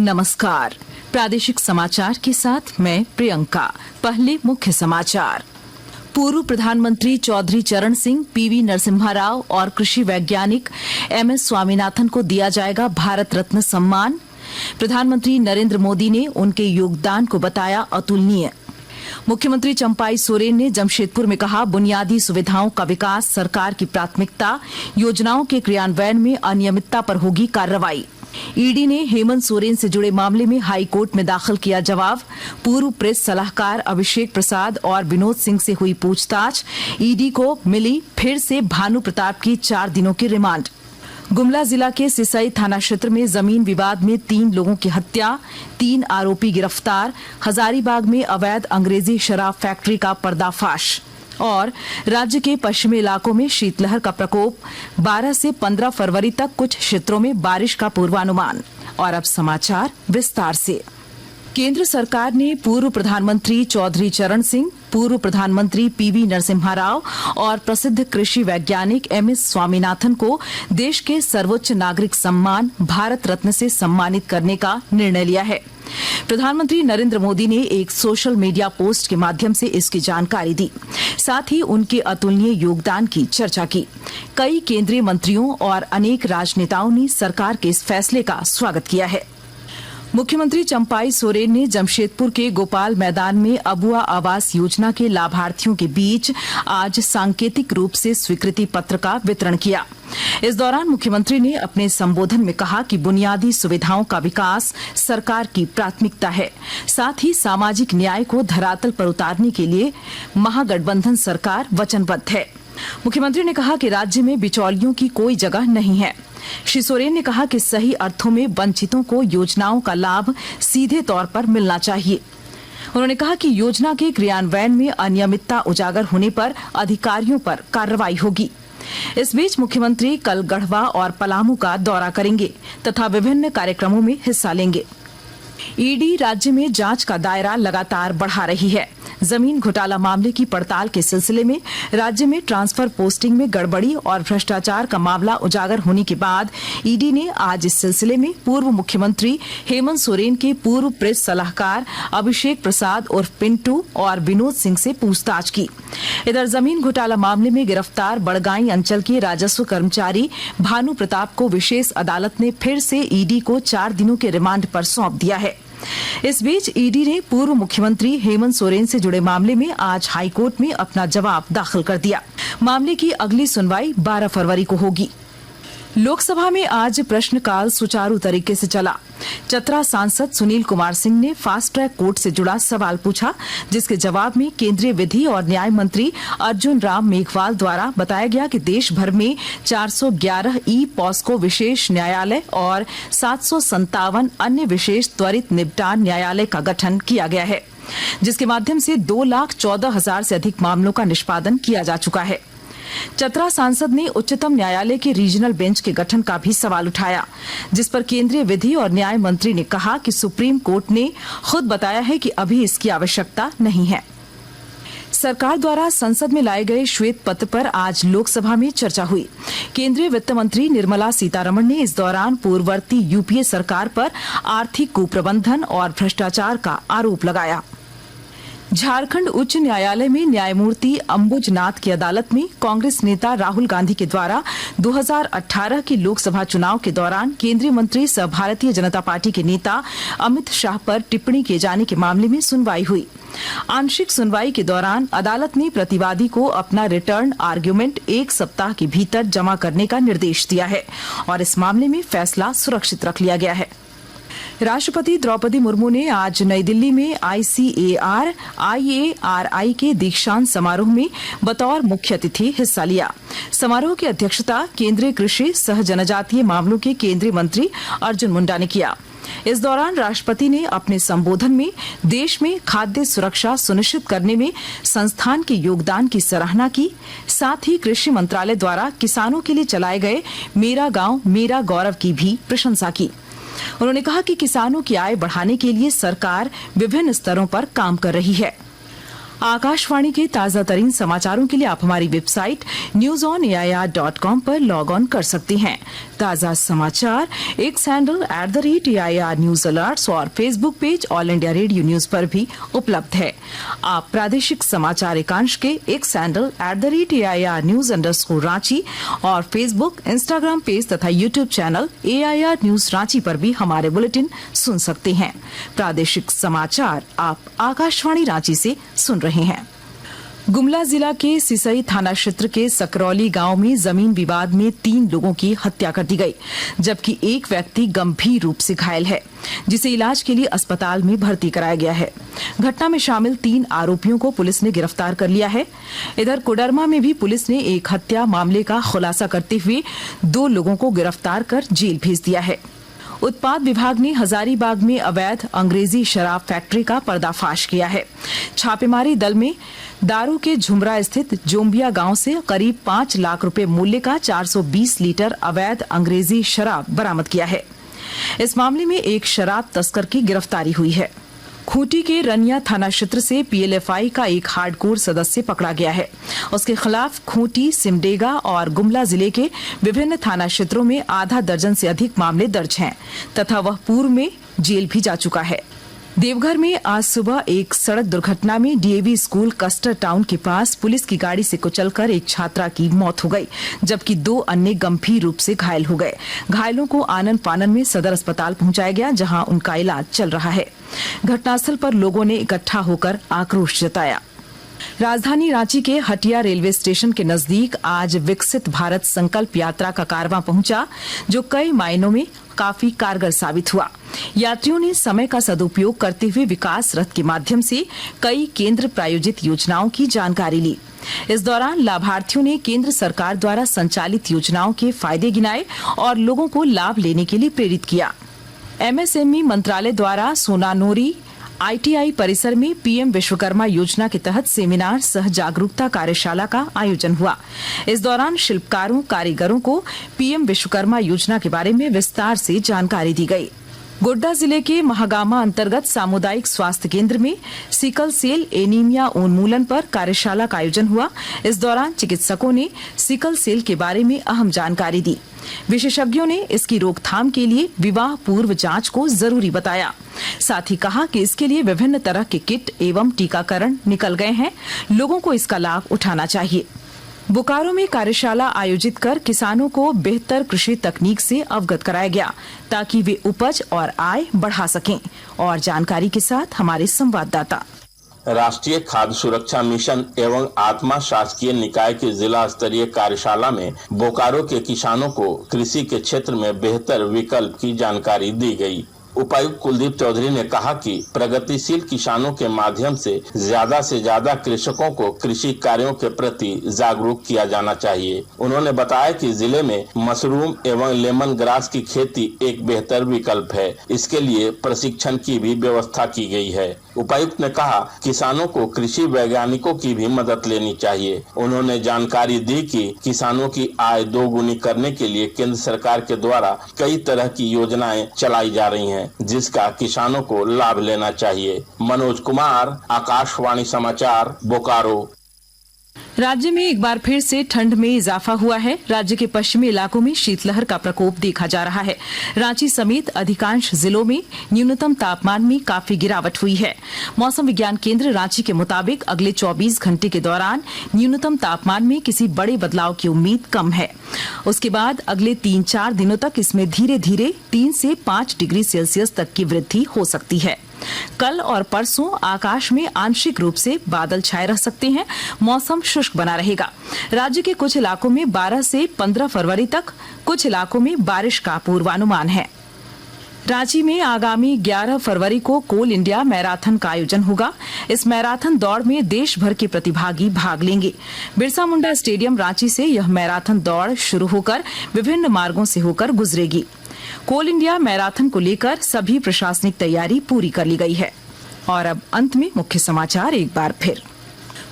नमस्कार। प्रादेशिक समाचार के साथ मैं प्रियंका। पहले मुख्य समाचार। पूर्व प्रधानमंत्री चौधरी चरण सिंह, पीवी नरसिम्हा राव और कृषि वैज्ञानिक एमएस स्वामीनाथन को दिया जाएगा भारत रत्न सम्मान। प्रधानमंत्री नरेंद्र मोदी ने उनके योगदान को बताया अतुलनीय। मुख्यमंत्री चंपाई सोरेन ने जमशेदपुर में कहा, बुनियादी सुविधाओं का विकास सरकार की प्राथमिकता, योजनाओं के क्रियान्वयन में अनियमितता पर होगी कार्रवाई। ईडी ने हेमंत सोरेन से जुड़े मामले में हाई कोर्ट में दाखिल किया जवाब। पूर्व प्रेस सलाहकार अभिषेक प्रसाद और विनोद सिंह से हुई पूछताछ। ईडी को मिली फिर से भानु प्रताप की 4 दिनों की रिमांड। गुमला जिला के सिसई थाना क्षेत्र में जमीन विवाद में 3 लोगों की हत्या, 3 आरोपी गिरफ्तार। हजारीबाग में अवैध अंग्रेजी शराब फैक्ट्री का पर्दाफाश। और राज्य के पश्चिमी इलाकों में शीतलहर का प्रकोप, 12 से 15 फरवरी तक कुछ क्षेत्रों में बारिश का पूर्वानुमान। और अब समाचार विस्तार से। केंद्र सरकार ने पूर्व प्रधानमंत्री चौधरी चरण सिंह, पूर्व प्रधानमंत्री पीवी नरसिम्हा राव और प्रसिद्ध कृषि वैज्ञानिक एमएस स्वामीनाथन को देश के सर्वोच्च नागरिक सम्मान भारत रत्न से सम्मानित करने का निर्णय लिया है। प्रधानमंत्री नरेंद्र मोदी ने एक सोशल मीडिया पोस्ट के माध्यम से इसकी जानकारी दी। साथ ही उनके अतुलनीय योगदान की चर्चा की। कई केंद्रीय मंत्रियों और अनेक राजनेताओं ने सरकार के इस फैसले का स्वागत किया है। मुख्यमंत्री चंपाई सोरेन ने जमशेदपुर के गोपाल मैदान में अबुआ आवास योजना के लाभार्थियों के बीच आज सांकेतिक रूप से स्वीकृति पत्र का वितरण किया। इस दौरान मुख्यमंत्री ने अपने संबोधन में कहा कि बुनियादी सुविधाओं का विकास सरकार की प्राथमिकता है। साथ ही सामाजिक न्याय को धरातल पर उतारने के लिए महागठबंधन सरकार वचनबद्ध है। मुख्यमंत्री ने कहा कि राज्य में बिचौलियों की कोई जगह नहीं है। श्री सोरेन ने कहा कि सही अर्थों में वंचितों को योजनाओं का लाभ सीधे तौर पर मिलना चाहिए। उन्होंने कहा कि योजना के क्रियान्वयन में अनियमितता उजागर होने पर अधिकारियों पर कार्रवाई होगी। इस बीच मुख्यमंत्री कल गढ़वा और पलामू का दौरा करेंगे तथा विभिन्न कार्यक्रमों में हिस्सा लेंगे। ईडी राज्य में जांच का दायरा लगातार बढ़ा रही है। जमीन घोटाला मामले की पड़ताल के सिलसिले में राज्य में ट्रांसफर पोस्टिंग में गड़बड़ी और भ्रष्टाचार का मामला उजागर होने के बाद ईडी ने आज इस सिलसिले में पूर्व मुख्यमंत्री हेमंत सोरेन के पूर्व प्रेस सलाहकार अभिषेक प्रसाद उर्फ पिंटू और विनोद सिंह से पूछताछ की। इधर जमीन घोटाला मामले में गिरफ्तार बड़गाई अंचल के राजस्व कर्मचारी भानु प्रताप को विशेष अदालत ने फिर से ईडी को 4 दिनों के रिमांड पर सौंप दिया है। इस बीच ईडी ने पूर्व मुख्यमंत्री हेमंत सोरेन से जुड़े मामले में आज हाईकोर्ट में अपना जवाब दाखिल कर दिया। मामले की अगली सुनवाई 12 फरवरी को होगी। लोकसभा में आज प्रश्नकाल सुचारू तरीके से चला। चतरा सांसद सुनील कुमार सिंह ने फास्ट ट्रैक कोर्ट से जुड़ा सवाल पूछा, जिसके जवाब में केंद्रीय विधि और न्याय मंत्री अर्जुन राम मेघवाल द्वारा बताया गया कि देश भर में 411 ई पॉस्को विशेष न्यायालय और 757 अन्य विशेष त्वरित निपटान न्यायालय का गठन किया गया है, जिसके माध्यम से 2,14,000 से अधिक मामलों का निष्पादन किया जा चुका है। चतरा सांसद ने उच्चतम न्यायालय के रीजनल बेंच के गठन का भी सवाल उठाया, जिस पर केंद्रीय विधि और न्याय मंत्री ने कहा कि सुप्रीम कोर्ट ने खुद बताया है कि अभी इसकी आवश्यकता नहीं है। सरकार द्वारा संसद में लाए गए श्वेत पत्र पर आज लोकसभा में चर्चा हुई। केंद्रीय वित्त मंत्री निर्मला सीतारमण ने इस दौरान पूर्ववर्ती यूपीए सरकार पर आर्थिक कुप्रबंधन और भ्रष्टाचार का आरोप लगाया। झारखंड उच्च न्यायालय में न्यायमूर्ति अंबुजनाथ की अदालत में कांग्रेस नेता राहुल गांधी के द्वारा 2018 के लोकसभा चुनाव के दौरान केंद्रीय मंत्री सह भारतीय जनता पार्टी के नेता अमित शाह पर टिप्पणी किए जाने के मामले में सुनवाई हुई। आंशिक सुनवाई के दौरान अदालत ने प्रतिवादी को अपना रिटर्न आर्ग्यूमेंट 1 सप्ताह के भीतर जमा करने का निर्देश दिया है और इस मामले में फैसला सुरक्षित रख लिया गया है। राष्ट्रपति द्रौपदी मुर्मू ने आज नई दिल्ली में ICAR IARI के दीक्षांत समारोह में बतौर मुख्य अतिथि हिस्सा लिया। समारोह की अध्यक्षता केंद्रीय कृषि सह जनजातीय मामलों के केंद्रीय मंत्री अर्जुन मुंडा ने किया। इस दौरान राष्ट्रपति ने अपने संबोधन में देश में खाद्य सुरक्षा सुनिश्चित करने में संस्थान के योगदान की सराहना की। साथ ही कृषि मंत्रालय द्वारा किसानों के लिए चलाए गए मेरा गांव मेरा गौरव की भी प्रशंसा की। उन्होंने कहा कि किसानों की आय बढ़ाने के लिए सरकार विभिन्न स्तरों पर काम कर रही है। आकाशवाणी के ताजा तरीन समाचारों के लिए आप हमारी वेबसाइट newsonair.com पर लॉग ऑन कर सकते हैं। ताजा समाचार X handle @AIR news alerts और Facebook page All India Radio news पर भी उपलब्ध है। आप प्रादेशिक समाचार एकांश के X handle @AIR news _Ranchi और फेसबुक, इंस्टाग्राम पेज तथा YouTube channel AIR news Ranchi पर भी हमारे बुलेटिन सुन सकते हैं। प्रादेशिक समाचार आप आकाशवाणी रांची से सुन रहे हैं। गुमला जिला के सिसई थाना क्षेत्र के सकरौली गांव में जमीन विवाद में 3 लोगों की हत्या कर दी गई, जबकि एक व्यक्ति गंभीर रूप से घायल है, जिसे इलाज के लिए अस्पताल में भर्ती कराया गया है। घटना में शामिल 3 आरोपियों को पुलिस ने गिरफ्तार कर लिया है। इधर कोडरमा में भी पुलिस ने एक हत्या मामले का खुलासा करते हुए 2 लोगों को गिरफ्तार कर जेल भेज दिया है। उत्पाद विभाग ने हजारीबाग में अवैध अंग्रेजी शराब फैक्ट्री का पर्दाफाश किया है। छापेमारी दल में दारू के झुमरा स्थित जोम्बिया गांव से करीब 5 लाख रुपए मूल्य का 420 लीटर अवैध अंग्रेजी शराब बरामद किया है। इस मामले में एक शराब तस्कर की गिरफ्तारी हुई है। खूंटी के रनिया थाना क्षेत्र से PLFI का एक हार्डकोर सदस्य पकड़ा गया है। उसके खिलाफ खूंटी, सिमडेगा और गुमला जिले के विभिन्न थाना क्षेत्रों में आधा दर्जन से अधिक मामले दर्ज हैं तथा वह पूर्व में जेल भी जा चुका है। देवघर में आज सुबह एक सड़क दुर्घटना में DAV स्कूल कस्टर टाउन के पास पुलिस की गाड़ी से कुचलकर एक छात्रा की मौत हो गई, जबकि 2 अन्य गंभीर रूप से घायल हो गए। घायलों को आनन फानन में सदर अस्पताल पहुंचाया गया, जहां उनका इलाज चल रहा है। घटनास्थल पर लोगों ने इकट्ठा होकर आक्रोश जताया। राजधानी रांची के हटिया रेलवे स्टेशन के नजदीक आज विकसित भारत संकल्प यात्रा का कारवां पहुंचा, जो कई मायनों में काफी कारगर साबित हुआ। यात्रियों ने समय का सदुपयोग करते हुए विकास रथ के माध्यम से कई केंद्र प्रायोजित योजनाओं की जानकारी ली। इस दौरान लाभार्थियों ने केंद्र सरकार द्वारा संचालित योजनाओं के फायदे गिनाए और लोगों को लाभ लेने के लिए प्रेरित किया। MSME मंत्रालय द्वारा सोनानोरी ITI परिसर में PM विश्वकर्मा योजना के तहत सेमिनार सह जागरूकता कार्यशाला का आयोजन हुआ। इस दौरान शिल्पकारों, कारीगरों को PM विश्वकर्मा योजना के बारे में विस्तार से जानकारी दी गई। गोड्डा जिले के महागामा अंतर्गत सामुदायिक स्वास्थ्य केंद्र में सिकल सेल एनीमिया उन्मूलन पर कार्यशाला का आयोजन हुआ। इस दौरान चिकित्सकों ने सिकल सेल के बारे में अहम जानकारी दी। विशेषज्ञों ने इसकी रोकथाम के लिए विवाह पूर्व जांच को जरूरी बताया। साथ ही कहा कि इसके लिए विभिन्न तरह के किट एवं टीकाकरण निकल गए हैं, लोगों को इसका लाभ उठाना चाहिए। बोकारो में कार्यशाला आयोजित कर किसानों को बेहतर कृषि तकनीक से अवगत कराया गया, ताकि वे उपज और आय बढ़ा सकें। और जानकारी के साथ हमारे संवाददाता। राष्ट्रीय खाद्य सुरक्षा मिशन एवं आत्मा शासकीय निकाय की जिला स्तरीय कार्यशाला में बोकारो के किसानों को कृषि के क्षेत्र में बेहतर विकल्प की जानकारी दी गई। उपायुक्त कुलदीप चौधरी ने कहा कि प्रगतिशील किसानों के माध्यम से ज्यादा कृषकों को कृषि कार्यों के प्रति जागरूक किया जाना चाहिए। उन्होंने बताया कि जिले में मशरूम एवं लेमन ग्रास की खेती एक बेहतर विकल्प है। इसके लिए प्रशिक्षण की भी व्यवस्था की गई है। उपायुक्त ने कहा किसानों को कृषि वैज्ञानिकों की भी मदद लेनी चाहिए। उन्होंने जानकारी दी कि किसानों की आय दोगुनी करने के लिए केंद्र सरकार के द्वारा कई तरह की योजनाएं चलाई जा रही हैं, जिसका किसानों को लाभ लेना चाहिए। मनोज कुमार, आकाशवाणी समाचार, बोकारो। राज्य में एक बार फिर से ठंड में इजाफा हुआ है। राज्य के पश्चिमी इलाकों में शीतलहर का प्रकोप देखा जा रहा है। रांची समेत अधिकांश जिलों में न्यूनतम तापमान में काफी गिरावट हुई है। मौसम विज्ञान केंद्र रांची के मुताबिक अगले 24 घंटे के दौरान न्यूनतम तापमान में किसी बड़े बदलाव की उम्मीद कम है। उसके बाद अगले 3-4 दिनों तक इसमें धीरे धीरे 3 से 5 डिग्री सेल्सियस तक की वृद्धि हो सकती है। कल और परसों आकाश में आंशिक रूप से बादल छाए रह सकते हैं। मौसम शुष्क बना रहेगा। राज्य के कुछ इलाकों में 12 से 15 फरवरी तक कुछ इलाकों में बारिश का पूर्वानुमान है। रांची में आगामी 11 फरवरी को कोल इंडिया मैराथन का आयोजन होगा। इस मैराथन दौड़ में देश भर के प्रतिभागी भाग लेंगे। बिरसा मुंडा स्टेडियम रांची से यह मैराथन दौड़ शुरू होकर विभिन्न मार्गों से होकर गुजरेगी। कोल इंडिया मैराथन को लेकर सभी प्रशासनिक तैयारी पूरी कर ली गई है। और अब अंत में मुख्य समाचार एक बार फिर।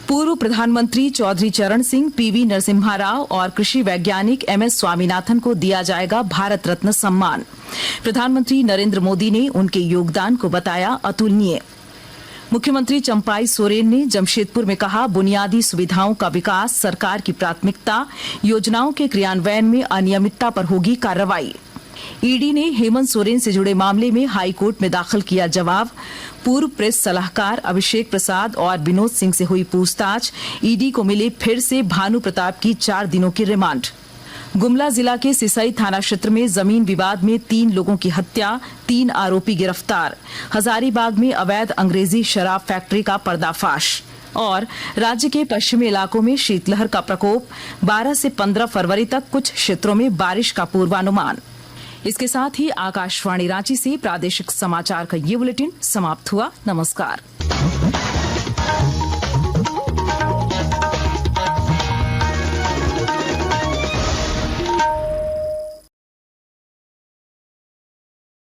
पूर्व प्रधानमंत्री चौधरी चरण सिंह, PV नरसिम्हा राव और कृषि वैज्ञानिक MS स्वामीनाथन को दिया जाएगा भारत रत्न सम्मान। प्रधानमंत्री नरेंद्र मोदी ने उनके योगदान को बताया अतुलनीय। मुख्यमंत्री चंपाई सोरेन ने जमशेदपुर में कहा, बुनियादी सुविधाओं का विकास सरकार की प्राथमिकता, योजनाओं के क्रियान्वयन में अनियमितता पर होगी कार्रवाई। ईडी ने हेमंत सोरेन से जुड़े मामले में हाई कोर्ट में दाखिल किया जवाब। पूर्व प्रेस सलाहकार अभिषेक प्रसाद और विनोद सिंह से हुई पूछताछ। ईडी को मिले फिर से भानु प्रताप की 4 दिनों की रिमांड। गुमला जिला के सिसई थाना क्षेत्र में जमीन विवाद में 3 लोगों की हत्या, 3 आरोपी गिरफ्तार। हजारीबाग में अवैध अंग्रेजी शराब फैक्ट्री का पर्दाफाश। और राज्य के पश्चिमी इलाकों में शीतलहर का प्रकोप, 12 से 15 फरवरी तक कुछ क्षेत्रों में बारिश का पूर्वानुमान। इसके साथ ही आकाशवाणी रांची से प्रादेशिक समाचार का ये बुलेटिन समाप्त हुआ। नमस्कार।